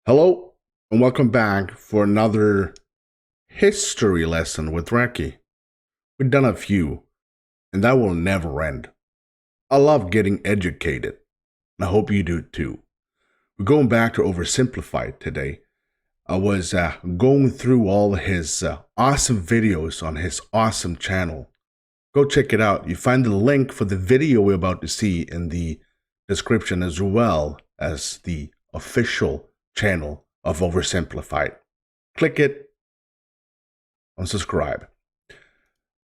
Hello, and welcome back for another history lesson with Recky. We've done a few, and that will never end. I love getting educated, and I hope you do too. We're going back to OverSimplified today. I was going through all his awesome videos on his awesome channel. Go check it out. You find the link for the video we're about to see in the description, as well as the official channel of OverSimplified. Click it and subscribe.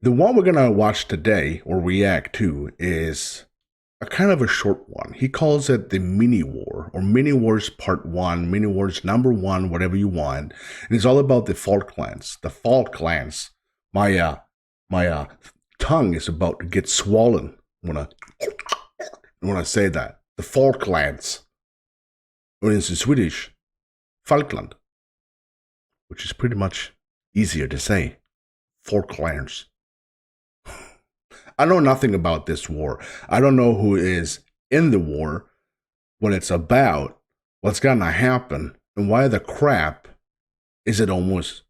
The one we're gonna watch today or react to is a kind of a short one. He calls it the mini war, or mini wars part 1, mini wars number 1, whatever you want. And it's all about the Falklands. The Falklands. My tongue is about to get swollen when I say that. The Falklands. Or in Swedish, Falkland, which is pretty much easier to say. Falklands. I know nothing about this war. I don't know who is in the war, what it's about, what's gonna happen, and why the crap is it almost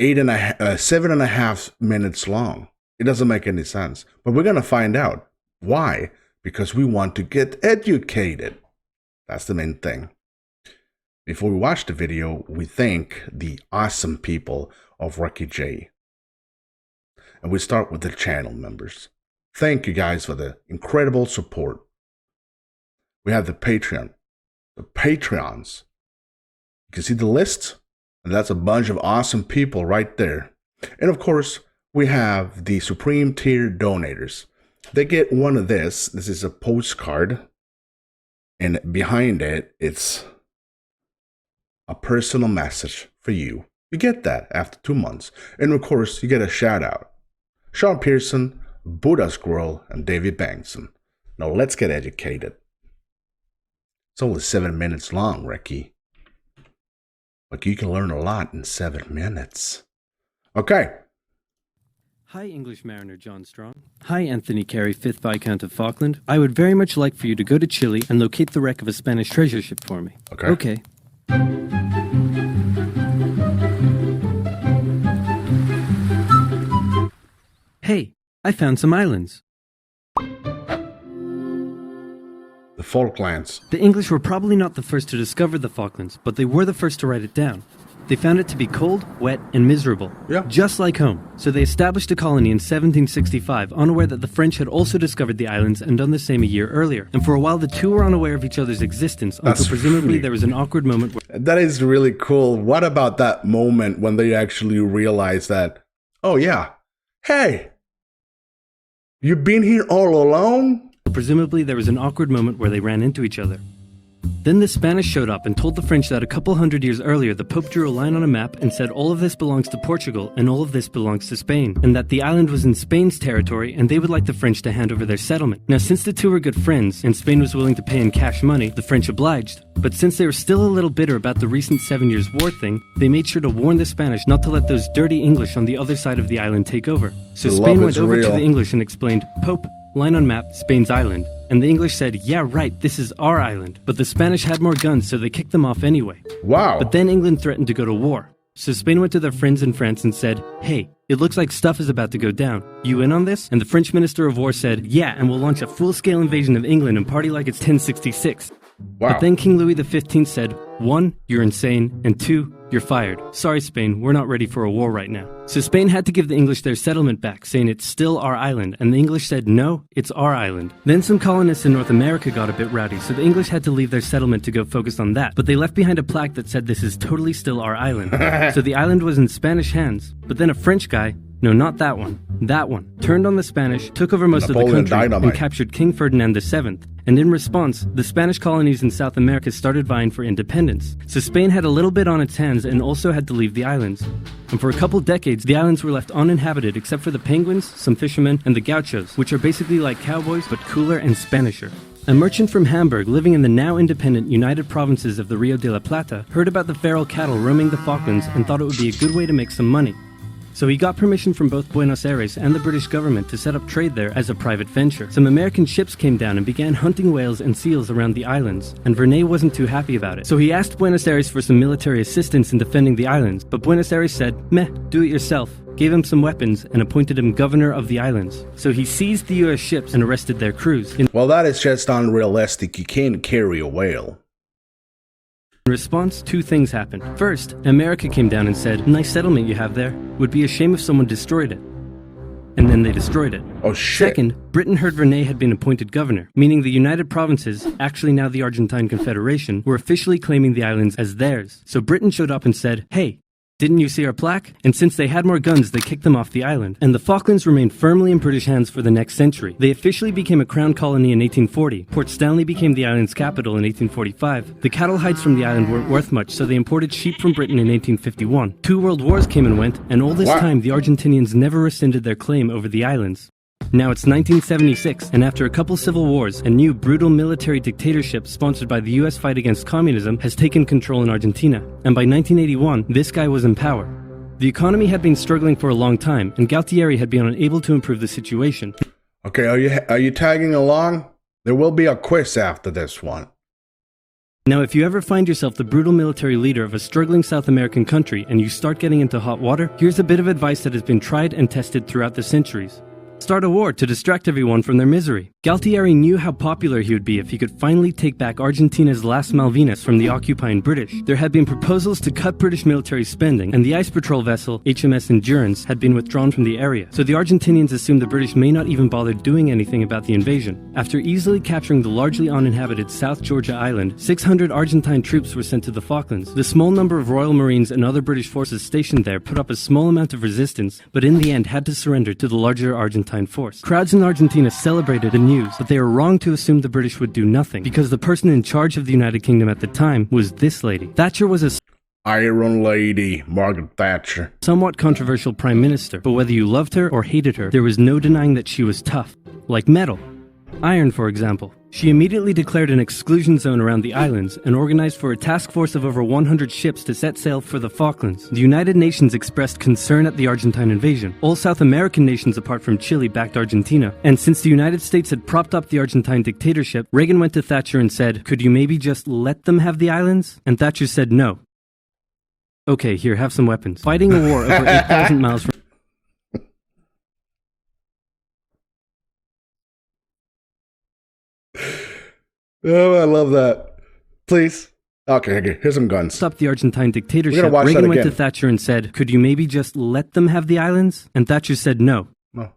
7.5 minutes long. It doesn't make any sense. But we're gonna find out why. Because we want to get educated. That's the main thing. Before we watch the video, we thank the awesome people of Recky J. And we start with the channel members. Thank you guys for the incredible support. We have the Patreon, the Patreons. You can see the list, and that's a bunch of awesome people right there. And of course, we have the Supreme Tier Donators. They get one of this. This is a postcard. And behind it, it's a personal message for you. You get that after 2 months. And of course, you get a shout out. Sharon, Pearson, buddasquirrel, and Bangtson. Now let's get educated. It's only 7 minutes long, Recky. But you can learn a lot in 7 minutes. Okay. Hi, English Mariner John Strong. Hi, Anthony Carey, 5th Viscount of Falkland. I would very much like for you to go to Chile and locate the wreck of a Spanish treasure ship for me. Okay. Hey, I found some islands. The Falklands. The English were probably not the first to discover the Falklands, but they were the first to write it down. They found it to be cold, wet, and miserable, just like home. So they established a colony in 1765, unaware that the French had also discovered the islands and done the same a year earlier. And for a while, the two were unaware of each other's existence until presumably there was an awkward moment where... That is really cool. What about that moment when they actually realized that, oh yeah, hey, you've been here all alone? Presumably there was an awkward moment where they ran into each other. Then the Spanish showed up and told the French that a couple hundred years earlier the Pope drew a line on a map and said all of this belongs to Portugal and all of this belongs to Spain, and that the island was in Spain's territory and they would like the French to hand over their settlement. Now, since the two were good friends and Spain was willing to pay in cash money, the French obliged. But since they were still a little bitter about the recent 7 Years' War thing, they made sure to warn the Spanish not to let those dirty English on the other side of the island take over. So Spain went over to the English and explained, Pope, line on map, Spain's island. And the English said, yeah, right, this is our island. But the Spanish had more guns, so they kicked them off anyway. Wow. But then England threatened to go to war. So Spain went to their friends in France and said, hey, it looks like stuff is about to go down. You in on this? And the French Minister of War said, yeah, and we'll launch a full-scale invasion of England and party like it's 1066. Wow. But then King Louis XV said, 1, you're insane, and 2, you're fired. Sorry, Spain, we're not ready for a war right now. So Spain had to give the English their settlement back, saying it's still our island, and the English said, no, it's our island. Then some colonists in North America got a bit rowdy, so the English had to leave their settlement to go focus on that. But they left behind a plaque that said this is totally still our island. So the island was in Spanish hands. But then a French guy, no, not that one, turned on the Spanish, took over most of the country, and captured King Ferdinand VII. And in response, the Spanish colonies in South America started vying for independence. So Spain had a little bit on its hands and also had to leave the islands. And for a couple decades, the islands were left uninhabited except for the penguins, some fishermen, and the gauchos, which are basically like cowboys but cooler and Spanisher. A merchant from Hamburg living in the now independent United Provinces of the Rio de la Plata heard about the feral cattle roaming the Falklands and thought it would be a good way to make some money. So he got permission from both Buenos Aires and the British government to set up trade there as a private venture. Some American ships came down and began hunting whales and seals around the islands, and Verney wasn't too happy about it. So he asked Buenos Aires for some military assistance in defending the islands, but Buenos Aires said, meh, do it yourself, gave him some weapons, and appointed him governor of the islands. So he seized the US ships and arrested their crews. Well, that is just unrealistic. You can't carry a whale. In response, two things happened. First, America came down and said, nice settlement you have there. Would be a shame if someone destroyed it. And then they destroyed it. Oh shit. Second, Britain heard Verney had been appointed governor, meaning the United Provinces, actually now the Argentine Confederation, were officially claiming the islands as theirs. So Britain showed up and said, hey, didn't you see our plaque? And since they had more guns, they kicked them off the island. And the Falklands remained firmly in British hands for the next century. They officially became a crown colony in 1840. Port Stanley became the island's capital in 1845. The cattle hides from the island weren't worth much, so they imported sheep from Britain in 1851. 2 world wars came and went, and all this time the Argentinians never rescinded their claim over the islands. Now it's 1976, and after a couple civil wars, a new brutal military dictatorship sponsored by the US fight against communism has taken control in Argentina, and by 1981, this guy was in power. The economy had been struggling for a long time, and Galtieri had been unable to improve the situation. Okay, are you tagging along? There will be a quiz after this one. Now, if you ever find yourself the brutal military leader of a struggling South American country and you start getting into hot water, here's a bit of advice that has been tried and tested throughout the centuries. Start a war to distract everyone from their misery. Galtieri knew how popular he would be if he could finally take back Argentina's last Malvinas from the occupying British. There had been proposals to cut British military spending, and the ice patrol vessel HMS Endurance had been withdrawn from the area. So the Argentinians assumed the British may not even bother doing anything about the invasion. After easily capturing the largely uninhabited South Georgia island, 600 Argentine troops were sent to the Falklands. The small number of Royal Marines and other British forces stationed there put up a small amount of resistance, but in the end had to surrender to the larger Argentine force. Crowds in Argentina celebrated the news, but they were wrong to assume the British would do nothing, because the person in charge of the United Kingdom at the time was this lady. Thatcher was a Iron Lady, Margaret Thatcher. Somewhat controversial prime minister, but whether you loved her or hated her, there was no denying that she was tough. Like metal. Iron, for example. She immediately declared an exclusion zone around the islands and organized for a task force of over 100 ships to set sail for the Falklands. The United Nations expressed concern at the Argentine invasion. All South American nations apart from Chile backed Argentina, and since the United States had propped up the Argentine dictatorship, Reagan went to Thatcher and said, could you maybe just let them have the islands? And Thatcher said no. Okay, here, have some weapons. Fighting a war over 8,000 miles from Oh, I love that. Please. Okay, here's some guns. Stop the Argentine dictatorship. We're gonna watch Reagan that went again. to Thatcher and said, could you maybe just let them have the islands? And Thatcher said no. No.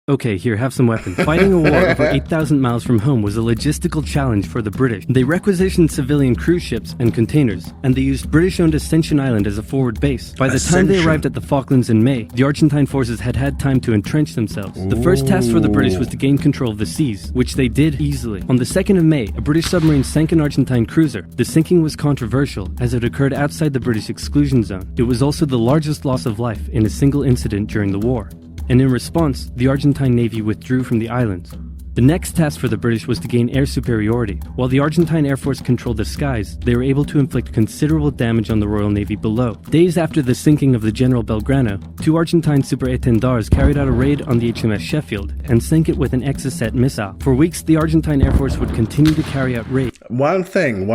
Okay, here, have some weapons. Fighting a war over 8,000 miles from home was a logistical challenge for the British. They requisitioned civilian cruise ships and containers, and they used British-owned Ascension Island as a forward base. By the time they arrived at the Falklands in May, the Argentine forces had had time to entrench themselves. The first task for the British was to gain control of the seas, which they did easily. On the 2nd of May, a British submarine sank an Argentine cruiser. The sinking was controversial, as it occurred outside the British exclusion zone. It was also the largest loss of life in a single incident during the war. And in response, the Argentine Navy withdrew from the islands. The next task for the British was to gain air superiority. While the Argentine Air Force controlled the skies, they were able to inflict considerable damage on the Royal Navy below. Days after the sinking of the General Belgrano, 2 Argentine super-étendards carried out a raid on the HMS Sheffield and sank it with an Exocet missile. For weeks, the Argentine Air Force would continue to carry out raids. One thing.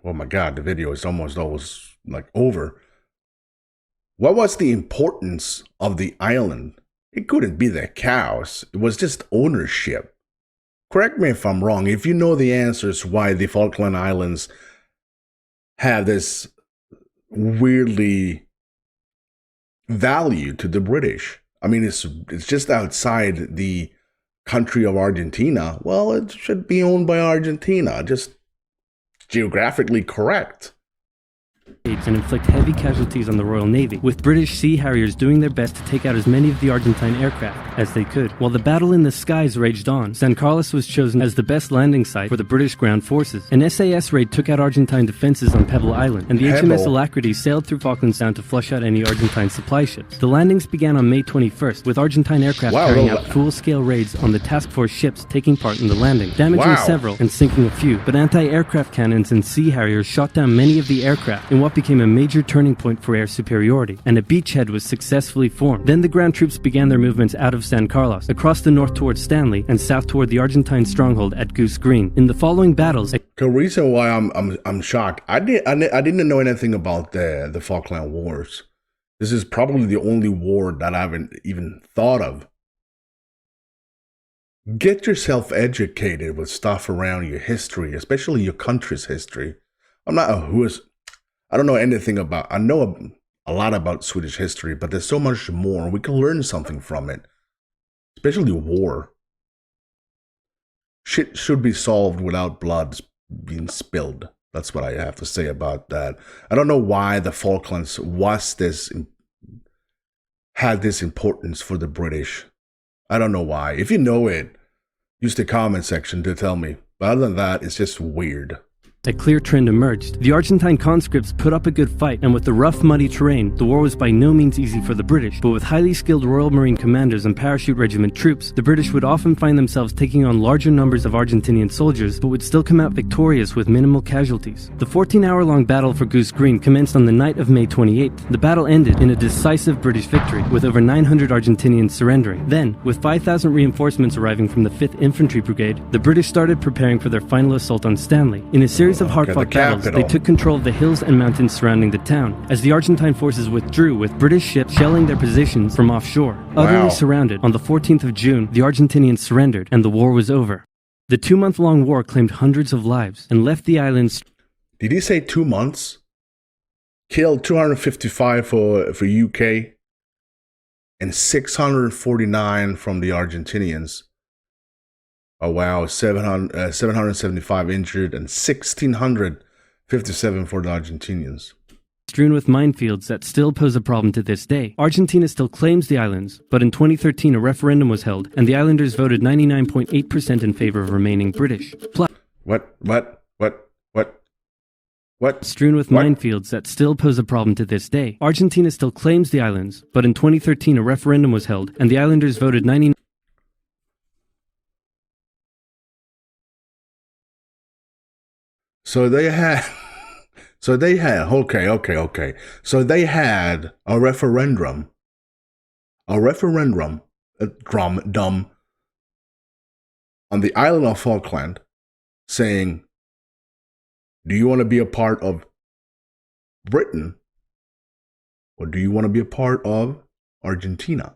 Oh my God, the video is almost always like over. What was the importance of the island? It couldn't be the cows. It was just ownership. Correct me if I'm wrong. If you know the answers why the Falkland Islands have this weirdly value to the British. I mean, it's just outside the country of Argentina. Well, it should be owned by Argentina. Just geographically correct. And inflict heavy casualties on the Royal Navy, with British Sea Harriers doing their best to take out as many of the Argentine aircraft as they could. While the battle in the skies raged on, San Carlos was chosen as the best landing site for the British ground forces. An SAS raid took out Argentine defenses on Pebble Island, and the HMS Alacrity sailed through Falkland Sound to flush out any Argentine supply ships. The landings began on May 21st, with Argentine aircraft carrying out full-scale raids on the task force ships taking part in the landing, damaging several and sinking a few, but anti-aircraft cannons and Sea Harriers shot down many of the aircraft. In in what became a major turning point for air superiority, and a beachhead was successfully formed. Then the ground troops began their movements out of San Carlos, across the north towards Stanley, and south toward the Argentine stronghold at Goose Green. In the following battles, the reason why I'm shocked, I didn't know anything about the Falkland Wars. This is probably the only war that I haven't even thought of. Get yourself educated with stuff around your history, especially your country's history. I don't know anything about, I know a lot about Swedish history, but there's so much more. We can learn something from it, especially war. Shit should be solved without blood being spilled. That's what I have to say about that. I don't know why the Falklands had this importance for the British. I don't know why. If you know it, use the comment section to tell me. But other than that, it's just weird. a clear trend emerged. The Argentine conscripts put up a good fight, and with the rough, muddy terrain, the war was by no means easy for the British. But with highly skilled Royal Marine commanders and parachute regiment troops, the British would often find themselves taking on larger numbers of Argentinian soldiers, but would still come out victorious with minimal casualties. The 14-hour-long battle for Goose Green commenced on the night of May 28th. The battle ended in a decisive British victory, with over 900 Argentinians surrendering. Then, with 5,000 reinforcements arriving from the 5th Infantry Brigade, the British started preparing for their final assault on Stanley. In a series of hard-fought battles, they took control of the hills and mountains surrounding the town, as the Argentine forces withdrew, with British ships shelling their positions from offshore. Utterly surrounded, on the 14th of June, the Argentinians surrendered, and the war was over. The 2-month-long war claimed hundreds of lives, and left the islands... Did he say 2 months? Killed 255 for UK, and 649 from the Argentinians. Oh wow, 775 injured and 1,657 for the Argentinians. Strewn with minefields that still pose a problem to this day. Argentina still claims the islands, but in 2013 a referendum was held, and the islanders voted 99.8% in favor of remaining British. Plus, What? strewn with minefields that still pose a problem to this day. Argentina still claims the islands, but in 2013 a referendum was held, and the islanders voted 99%. So they had a referendum on the island of Falkland saying, do you want to be a part of Britain or do you want to be a part of Argentina?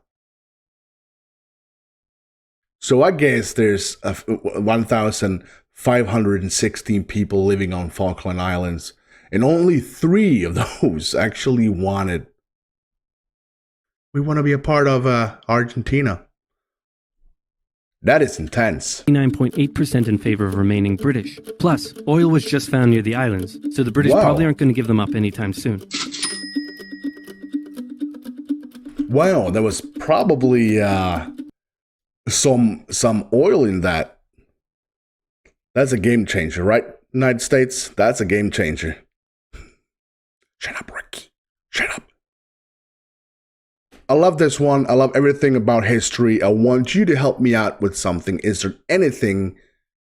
So I guess there's 1,516 people living on Falkland Islands, and only 3 of those actually wanted, we want to be a part of Argentina. That is intense. 99.8% in favor of remaining British. Plus, oil was just found near the islands, so the British probably aren't going to give them up anytime soon. Wow, there was probably some oil in that. That's a game changer, right? United States, that's a game changer. Shut up, Recky. Shut up. I love this one. I love everything about history. I want you to help me out with something. Is there anything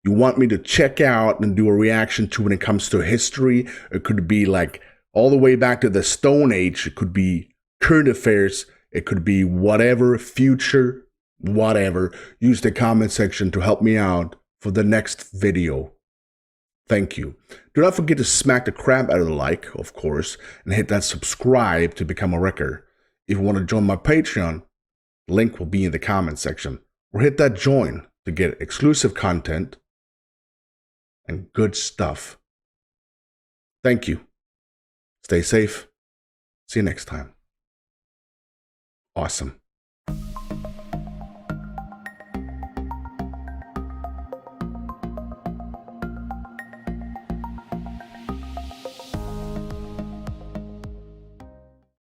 you want me to check out and do a reaction to when it comes to history? It could be like all the way back to the Stone Age. It could be current affairs. It could be whatever, future, whatever. Use the comment section to help me out for the next video. Thank you. Do not forget to smack the crap out of the like, of course, and hit that subscribe to become a wrecker. If you want to join my Patreon, link will be in the comment section. Or hit that join to get exclusive content and good stuff. Thank you. Stay safe. See you next time. Awesome.